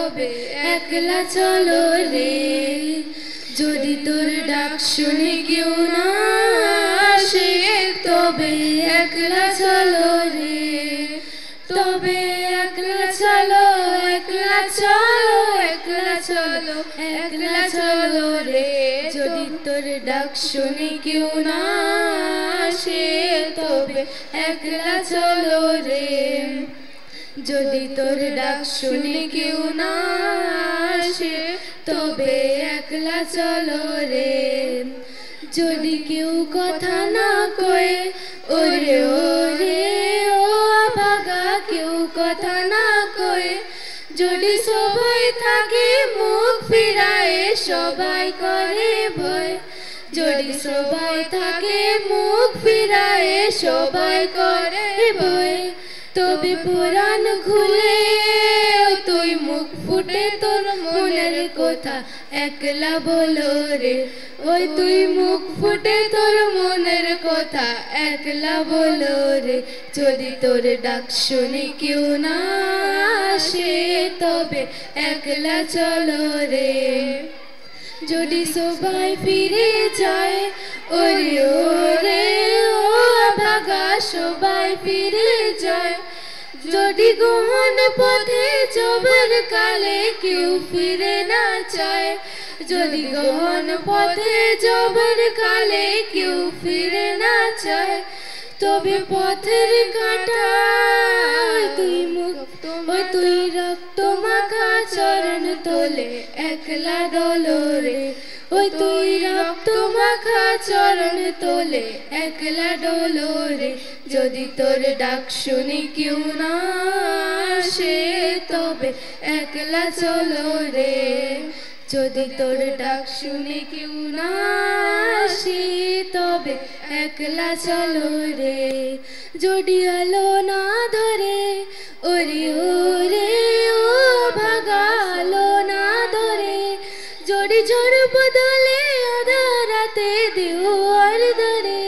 তবে একলা চলো রে। যদি তোর ডাক শুনে কেউ না আসে তবে একলা চলো রে। তবে একলা চলো, একলা চলো, একলা চলো, একলা চলো রে। যদি তোর ডাক শুনে কেউ না আসে তবে একলা চলো রে। যদি তোর ডাক শুনে কেউ না আসে তবে একলা চলো রে। যদি কেউ কথা না কয়ে ওরে ওরে ও আভাগা, কেউ কথা না কয়ে যদি সবাই থাকে মুখ ফিরায়ে সবাই করে ভয়। যদি সবাই থাকে মুখ ফিরায়ে সবাই করে ভয়। তবে পুরাণ খুলে তুই মুখ ফুটে তোর মনের কথা একলা বলো রে। ওই তুই মুখ ফুটে তোর মনের কথা একলা বলো রে। যদি তোর ডাক শুনে কেউ না আসে তবে একলা চলো রে। যদি সবাই ফিরে যায় ওরে ওরে ও ভাগা, সবাই ফিরে যায়। যদি গহন পথে যাবার কালে কেউ ফিরে না চায়। যদি গহন পথে যাবার কালে কেউ ফিরে না চায় তবে পথের কাঁটা তুই মুক্ত, ওই তুই রক্ত মাখা চরণ তোলে একলা ডলো রে। ওই তুই রক্ত মাখা চরণ তোলে একলা ডলো রে। যদি তোর ডাক শুনে কেউ না আসে তবে একলা চলো রে। যদি তোর ডাক শুনে কেউ না আসে তবে একলা চলো রে। যদি আলো না ধরে ওরে ওরে ও ভাগা, আলো না ধরে যদি ঝড় বদলে আধা রাতে দেওয়ার ধরে।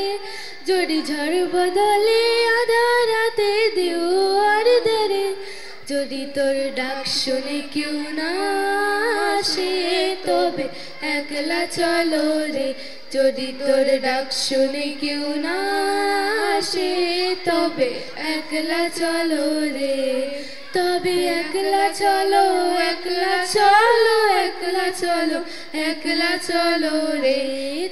যদি ঝড় বদলে আধা রাতে দেওয়ার ধরে। যদি তোর ডাক শুনে কেউ না আসে তবে একলা চলো রে। যদি তোর ডাক শুনে কেউ না আসে তবে একলা চলো রে। তবে একলা চলো, একলা চলো, একলা চলো, একলা চলো রে।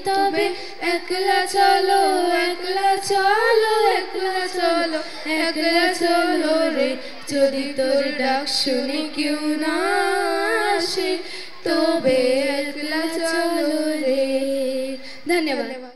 তবে একলা চলো, একলা চলো, একলা চলো, একলা চলো রে। যদি তোর ডাক শুনে কেউ না আসে তবে একলা চলো রে। ধন্যবাদ।